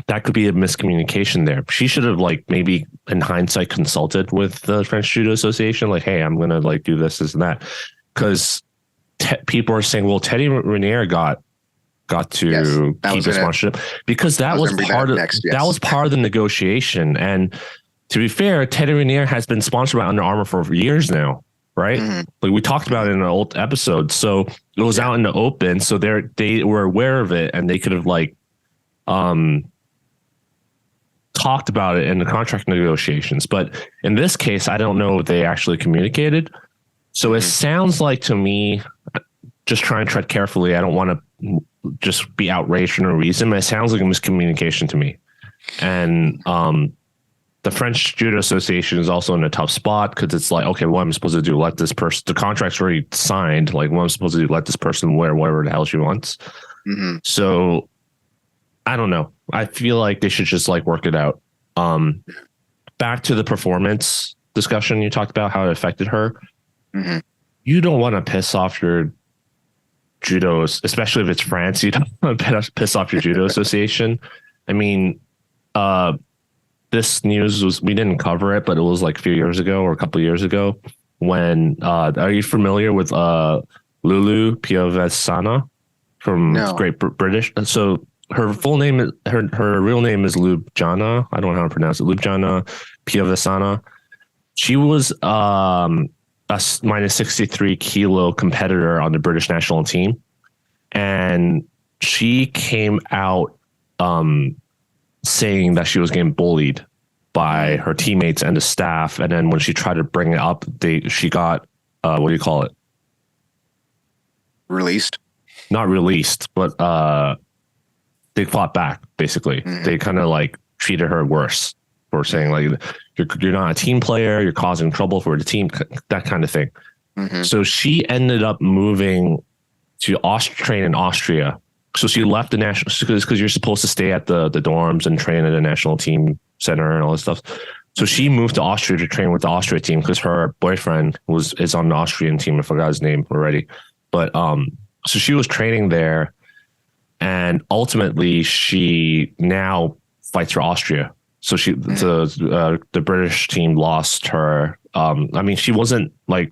that could be a miscommunication there. She should have like maybe in hindsight consulted with the French Judo Association, like, hey, I'm going to like do this and that. Because people are saying, well, Teddy Raniere got to keep the sponsorship, because that was part of that was part of the negotiation. And to be fair, Teddy Raniere has been sponsored by Under Armour for years now, right? Like we talked about it in an old episode. So it was out in the open. So they were aware of it, and they could have like talked about it in the contract negotiations. But in this case, I don't know if they actually communicated. So it sounds like to me, just try and tread carefully. I don't want to just be outraged for no reason, but it sounds like a miscommunication to me. And the French Judo Association is also in a tough spot, because it's like, okay, what am I supposed to do? Let this person, the contract's already signed. Like, what am I supposed to do? Let this person wear whatever the hell she wants. So I don't know. I feel like they should just like work it out. Back to the performance discussion you talked about, how it affected her. You don't want to piss off your judos, especially if it's France. You don't want to piss off your judo association. I mean, this news we didn't cover it, but it was like a few years ago or a couple of years ago when, are you familiar with Lulu Piovesana from Great British? So her full name is her real name is Ljubljana. I don't know how to pronounce it. Ljubljana Piavesana. She was a minus 63 kilo competitor on the British national team, and she came out saying that she was getting bullied by her teammates and the staff. And then when she tried to bring it up, she got what do you call it? Released? Not released, but they fought back. Basically, they kind of like treated her worse for saying like you're not a team player, you're causing trouble for the team, that kind of thing. So she ended up moving to train in Austria. So she left the national because you're supposed to stay at the dorms and train at the national team center and all this stuff. So she moved to Austria to train with the Austria team because her boyfriend is on the Austrian team. I forgot his name already, but so she was training there, and ultimately she now fights for Austria. So the British team lost her. I mean, she wasn't like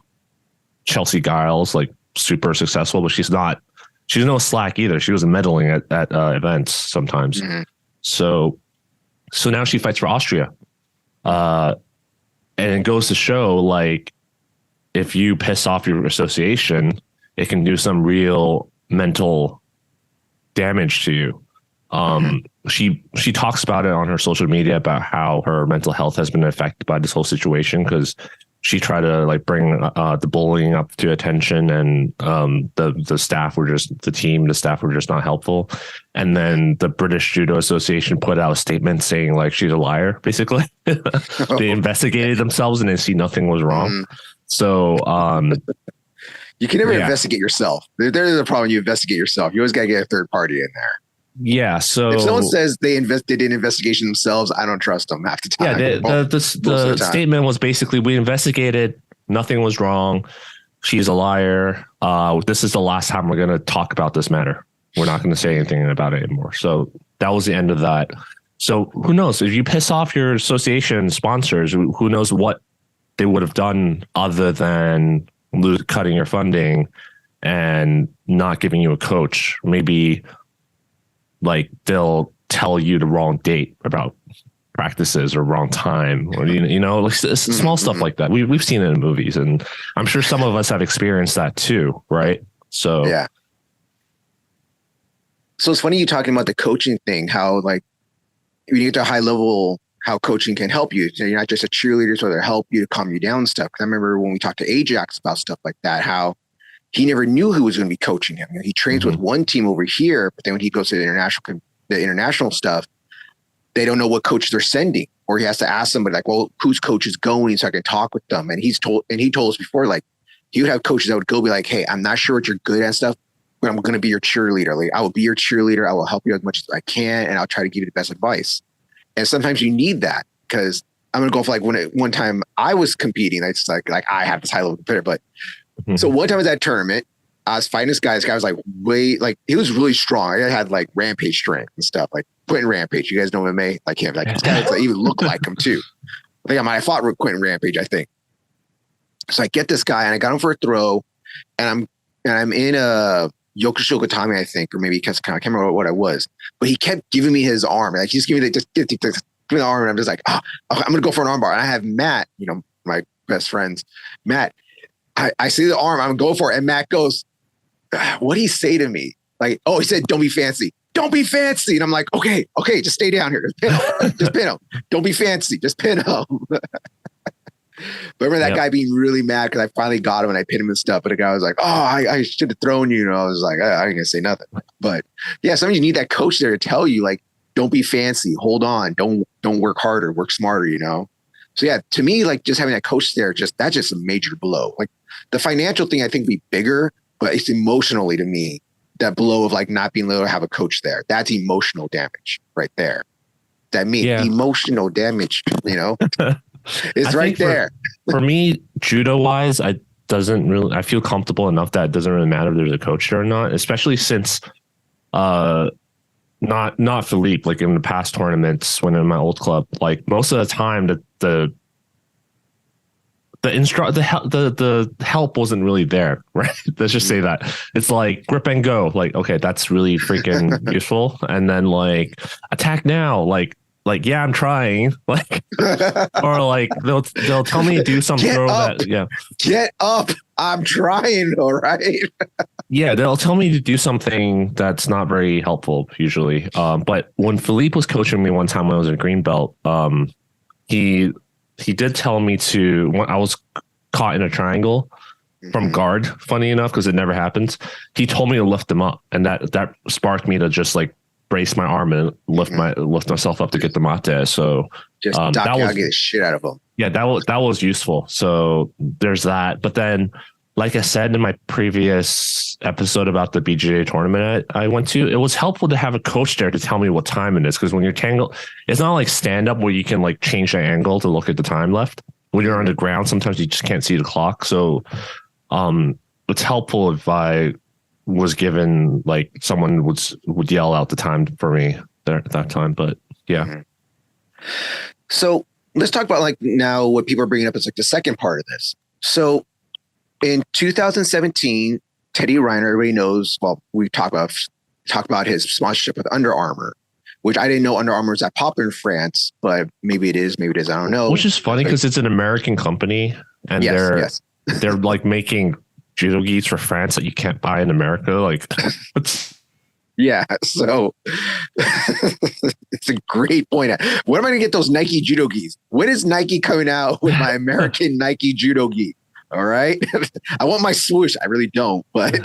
Chelsea Giles, like super successful, but she's no slack either. She was medaling at events sometimes. So now she fights for Austria. And it goes to show, like, if you piss off your association, it can do some real mental damage to you. She talks about it on her social media about how her mental health has been affected by this whole situation because she tried to like bring the bullying up to attention, and the staff were the staff were just not helpful. And then the British Judo Association put out a statement saying like she's a liar, basically. They investigated themselves and they see nothing was wrong. So you can never investigate yourself. There's a problem. You investigate yourself. You always got to get a third party in there. Yeah. So if someone says they did an investigation themselves, I don't trust them half the time. Yeah. The statement was basically, we investigated, nothing was wrong. She's a liar. This is the last time we're going to talk about this matter. We're not going to say anything about it anymore. So that was the end of that. So who knows if you piss off your association sponsors, who knows what they would have done other than cutting your funding and not giving you a coach. Maybe like they'll tell you the wrong date about practices or wrong time, or like small stuff like that. We've seen it in movies, and I'm sure some of us have experienced that too, right? So yeah. So it's funny you talking about the coaching thing, how like when you get to a high level, how coaching can help you. So you're not just a cheerleader, so they'll help you to calm you down and stuff. Because I remember when we talked to Ajax about stuff like that, how he never knew who was going to be coaching him. He trains with one team over here, but then when he goes to the international stuff, they don't know what coach they're sending, or he has to ask somebody like, well, whose coach is going so I can talk with them. And he told us before, like he would have coaches that would go be like, hey, I'm not sure what you're good at and stuff, but I'm going to be your cheerleader. Like I will be your cheerleader. I will help you as much as I can. And I'll try to give you the best advice. And sometimes you need that, because I'm going to go for like one time I was competing. It's like I have this high level competitor, but so one time I was at a tournament, I was fighting this guy. This guy was like he was really strong. I had like rampage strength and stuff, like Quentin Rampage. You guys know MMA, like him. Like this guy even looked like him too. I think I fought with Quentin Rampage, I think. So I get this guy and I got him for a throw, and I'm in a Yokusho Tatami, I think, or maybe Kesakan. I can't remember what I was, but he kept giving me his arm. Like he just give me the arm, and I'm just like, I'm gonna go for an arm bar. And I have Matt, my best friends, Matt. I see the arm, I'm going for it, and Matt goes, what did he say to me? Like, he said, don't be fancy. Don't be fancy. And I'm like, okay, just stay down here. Just pin him. Just pin him. Don't be fancy. Just pin him. But remember that guy being really mad because I finally got him and I pinned him and stuff. But the guy was like, I should have thrown you. I was like, I ain't gonna say nothing. But yeah, sometimes you need that coach there to tell you, like, don't be fancy. Hold on. Don't work harder. Work smarter. So yeah, to me, like just having that coach there, that's just a major blow. Like the financial thing, I think be bigger, but it's emotionally to me, that blow of like not being able to have a coach there. That's emotional damage right there. Emotional damage, it's right there. For me, judo wise, I feel comfortable enough that it doesn't really matter if there's a coach there or not, especially since not Philippe, like in the past tournaments when in my old club, like most of the time the the help wasn't really there, right? Let's just say that. It's like grip and go. Like, okay, that's really freaking useful. And then like attack now, like yeah, I'm trying. Like, or like they'll tell me to do some Get throw up. that, yeah. Get up. I'm trying, all right. Yeah, they'll tell me to do something that's not very helpful usually. But when Philippe was coaching me one time when I was in green belt, he did tell me to, when I was caught in a triangle from guard, funny enough, because it never happens. He told me to lift them up, and that sparked me to just like brace my arm and lift myself up to get the mate. So just that was, get the shit out of them. Yeah, that was useful. So there's that. But then, like I said in my previous episode about the BJJ tournament I went to, it was helpful to have a coach there to tell me what time it is. Because when you're tangled, it's not like stand up where you can like change the angle to look at the time left. When you're on the ground, sometimes you just can't see the clock. So it's helpful if I was given, like, someone would yell out the time for me there at that time. But yeah. So let's talk about like now what people are bringing up is like the second part of this. So in 2017, Teddy Riner, everybody knows, well, we talk about his sponsorship with Under Armour, which I didn't know Under Armour is that popular in France, but maybe it is, I don't know. Which is funny because it's an American company, and they're like making judo gis for France that you can't buy in America. Like, yeah, so it's a great point. When am I going to get those Nike judo gis? When is Nike coming out with my American Nike judo gi? All right. I want my swoosh. I really don't, but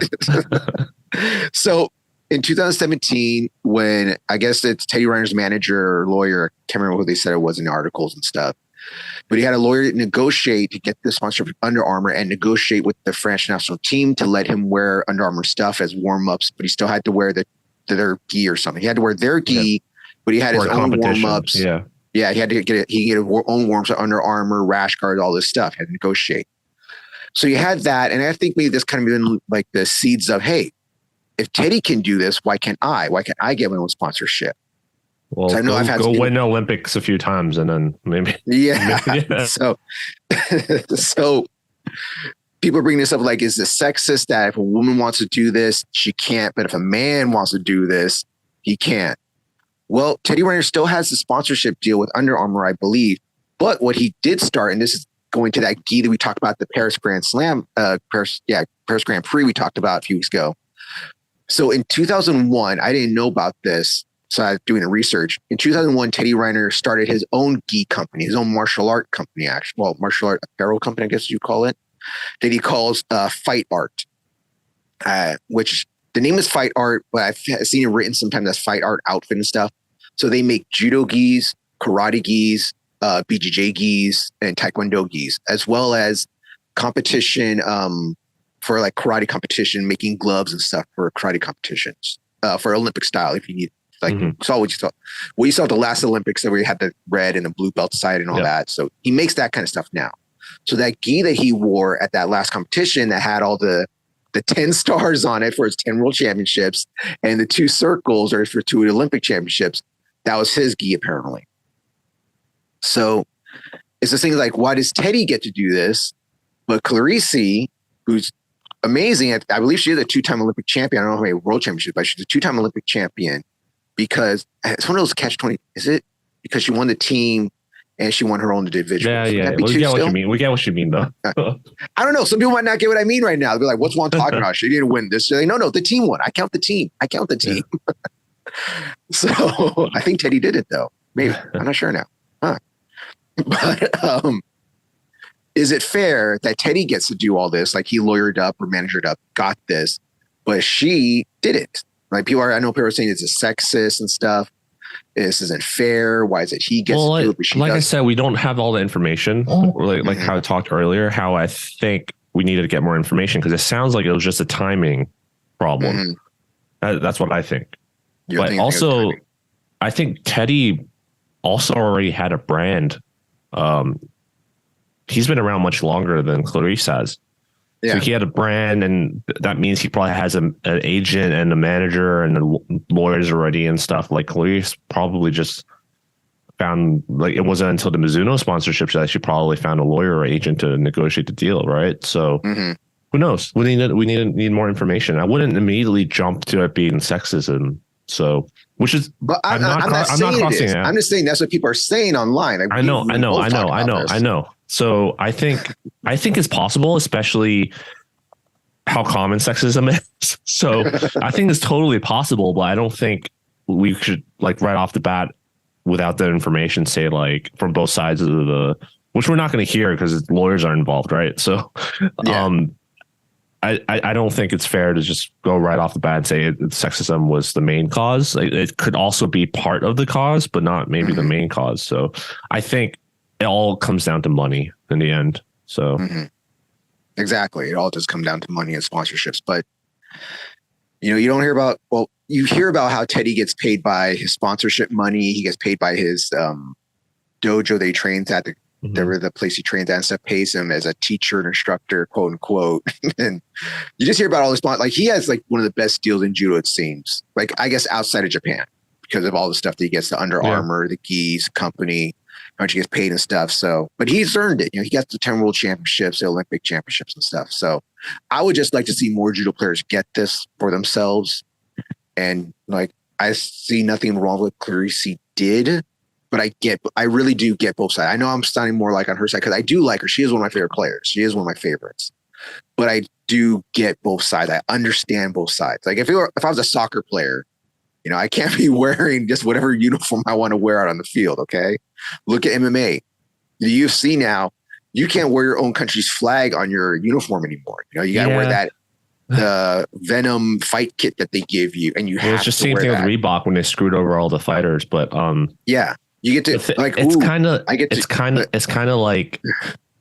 so in 2017, when I guess it's Teddy Riner's manager or lawyer, I can't remember what they said it was in the articles and stuff, but he had a lawyer negotiate to get the sponsorship of Under Armour and negotiate with the French national team to let him wear Under Armour stuff as warm-ups, but he still had to wear their gi or something. He had to wear their gi, but he had his own warm-ups. Yeah, he had to get his own warm-ups, Under Armour, rash guard, all this stuff. He had to negotiate. So you had that, and I think maybe this kind of been like the seeds of, hey, if Teddy can do this, why can't I? Why can't I get my own sponsorship? Well, so I know I've had to win the Olympics a few times, and then maybe. Yeah. So people bring this up like, is this sexist that if a woman wants to do this, she can't, but if a man wants to do this, he can't? Well, Teddy Riner still has the sponsorship deal with Under Armour, I believe. But what he did start, and this is going to that gi that we talked about, the Paris Grand Slam, Paris Grand Prix we talked about a few weeks ago. So in 2001, I didn't know about this, so I was doing the research. In 2001, Teddy Riner started his own gi company, his own martial art company, actually. Well, martial art apparel company, I guess you call it, that he calls Fight Art, which the name is Fight Art, but I've seen it written sometimes as Fight Art Outfit and stuff. So they make judo gis, karate gis, BJJ gis, and taekwondo gis, as well as competition for like karate competition, making gloves and stuff for karate competitions, for Olympic style. If you need, like, saw what you saw. Well, you saw at the last Olympics where you had the red and the blue belt side and all that. So he makes that kind of stuff now. So that gi that he wore at that last competition that had all the 10 stars on it for his 10 world championships and the 2 circles are for 2 Olympic championships, that was his gi apparently. So it's this thing like, why does Teddy get to do this? But Clarisse, who's amazing, I believe she is a 2-time Olympic champion. I don't know how many world championships, but she's a 2-time Olympic champion because it's one of those catch-20. Is it because she won the team and she won her own individual? Yeah. We get what you mean. We get what you mean, though. I don't know. Some people might not get what I mean right now. They'll be like, what's Juan talking about? She didn't win this. Like, no, the team won. I count the team. Yeah. So I think Teddy did it, though. Maybe. I'm not sure now. But is it fair that Teddy gets to do all this? Like he lawyered up or managered up, got this, but she didn't. Like I know people are saying it's a sexist and stuff. This isn't fair. Why is it he gets to do it, but she doesn't? I said, we don't have all the information. Like how I talked earlier, how I think we needed to get more information because it sounds like it was just a timing problem. That's what I think. But also, I think Teddy also already had a brand. He's been around much longer than Clarisse has. Yeah. So he had a brand, and that means he probably has an agent and a manager and the lawyers already and stuff. Like Clarisse probably just found, like, it wasn't until the Mizuno sponsorships that she probably found a lawyer or agent to negotiate the deal, right? So who knows? We need more information. I wouldn't immediately jump to it being sexism. So, which is, but I'm not crossing it. I'm just saying that's what people are saying online. I know. So I think it's possible, especially how common sexism is. So I think it's totally possible, but I don't think we should, like, right off the bat, without the information, say, like, from both sides of the, which we're not going to hear because lawyers are involved, right? So, I don't think it's fair to just go right off the bat and say sexism was the main cause. It could also be part of the cause, but not maybe the main cause. So I think it all comes down to money in the end. So exactly, it all does come down to money and sponsorships. But you don't hear about. Well, you hear about how Teddy gets paid by his sponsorship money. He gets paid by his dojo that he trains at, the place he trains at and stuff, pays him as a teacher and instructor, quote unquote. And you just hear about all this. Like, he has, like, one of the best deals in judo, it seems. Like, I guess outside of Japan, because of all the stuff that he gets, the Under Armour, the gis, company, how much he gets paid and stuff. So, but he's earned it. He got the 10 world championships, the Olympic championships and stuff. So I would just like to see more judo players get this for themselves. And, like, I see nothing wrong with Clarisse did, but I really do get both sides. I know I'm sounding more like on her side because I do like her. She is one of my favorite players. She is one of my favorites. But I do get both sides. I understand both sides. Like, if I was a soccer player, I can't be wearing just whatever uniform I want to wear out on the field. Okay, look at MMA, the UFC now. You can't wear your own country's flag on your uniform anymore. You got to wear that the Venom fight kit that they give you, and you have it's just to same wear thing that. with Reebok when they screwed over all the fighters. But you get to it's kind of like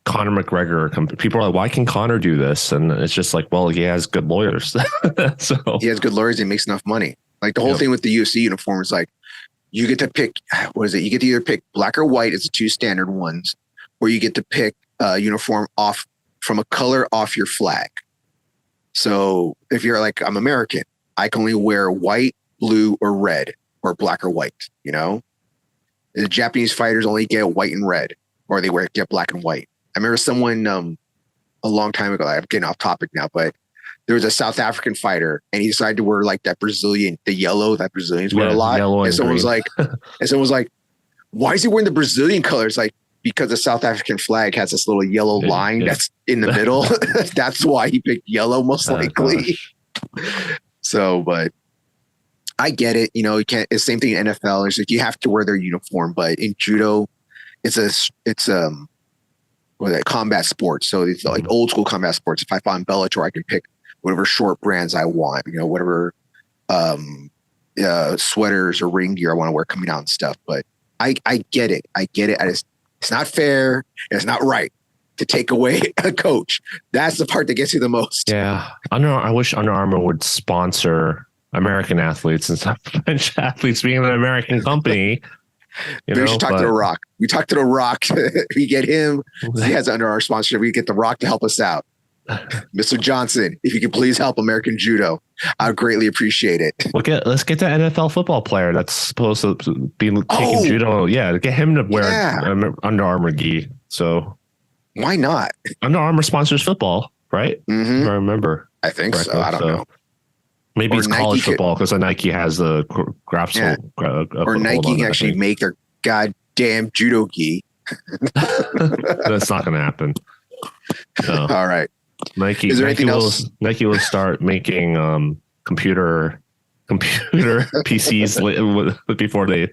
Conor McGregor. People are like, why can Conor do this? And it's just like, well, he has good lawyers. So he has good lawyers. He makes enough money. Like, the whole thing with the UFC uniform is, like, you get to pick, what is it? You get to either pick black or white as the two standard ones, or you get to pick a uniform off from a color off your flag. So if you're like, I'm American, I can only wear white, blue, or red, or black or white. The Japanese fighters only get white and red, or they get black and white. I remember someone a long time ago, I'm getting off topic now, but there was a South African fighter, and he decided to wear, like, that Brazilian, the yellow that Brazilians wear a lot. And someone was like, why is he wearing the Brazilian colors? Like, because the South African flag has this little yellow line that's in the middle. That's why he picked yellow, most likely. So, but I get it. You can't. It's the same thing in NFL. It's like you have to wear their uniform, but in judo, it's combat sports. So it's like old school combat sports. If I find Bellator, I can pick whatever short brands I want. Whatever sweaters or ring gear I want to wear coming out and stuff. But I get it. It's not fair. It's not right to take away a coach. That's the part that gets you the most. Yeah. I wish Under Armour would sponsor American athletes instead of French athletes, being an American company. We should talk to The Rock. We talk to The Rock. We get him. He has Under Armour sponsorship. We get The Rock to help us out. Mr. Johnson, if you could please help American Judo, I would greatly appreciate it. Let's get the NFL football player that's supposed to be taking judo. Yeah, get him to wear Under Armour gi. So why not? Under Armour sponsors football, right? Mm-hmm. If I remember. I think so. I don't know. Maybe it's college football because Nike has the graphics. Yeah. Or Nike can actually make their goddamn judo gi. That's not going to happen. No. All right. Nike will start making computer PCs before they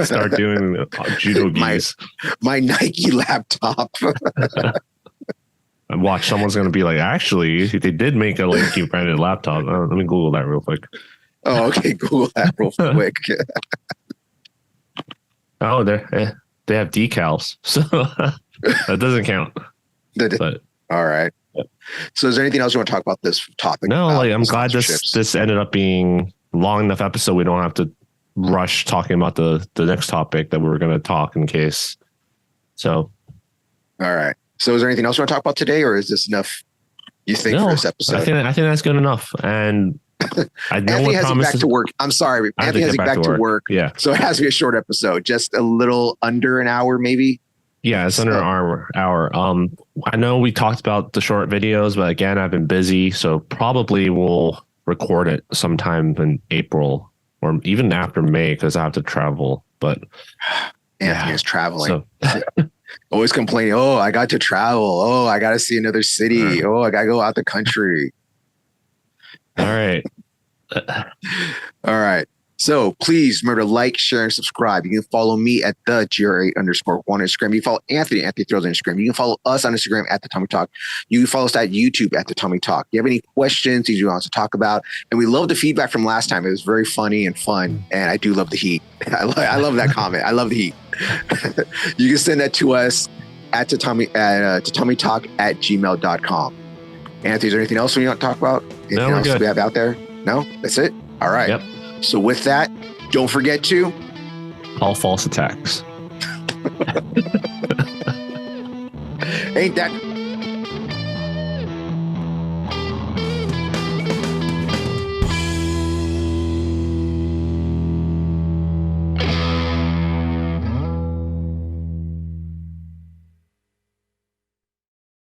start doing judo gis. My Nike laptop. And watch, someone's going to be like, actually, they did make a Nike branded laptop. Let me Google that real quick. Oh, okay. Google that real quick. Oh, they have decals, so that doesn't count. But all right. So is there anything else you want to talk about this topic? No, I'm glad this ended up being long enough episode. We don't have to rush talking about the next topic that we were going to talk in case. So. All right. So is there anything else you want to talk about today, or is this enough, you think, for this episode? I think that's good enough. And I know Anthony what has to get back promises. to work. I'm sorry. Anthony has to get back to work. Yeah. So it has to be a short episode, just a little under an hour, maybe. Yeah, it's under an hour. I know we talked about the short videos, but again, I've been busy, so probably we'll record it sometime in April or even after May because I have to travel. But Anthony is traveling. So, always complaining. Oh, I got to travel. Oh, I got to see another city. Oh, I got to go out the country. All right. All right. So please remember to like, share, and subscribe. You can follow me at the GRA_1 on Instagram. You can follow Anthony Throws on Instagram. You can follow us on Instagram at the Tatami Talk. You can follow us at YouTube at the Tatami Talk. You have any questions you want us to talk about? And we love the feedback from last time. It was very funny and fun. And I do love the heat. I love that comment. I love the heat. You can send that to us at tatamitalk@gmail.com. Anthony, is there anything else we want to talk about? Anything else we have out there? No? That's it? All right. Yep. So with that, don't forget to all false attacks. Ain't that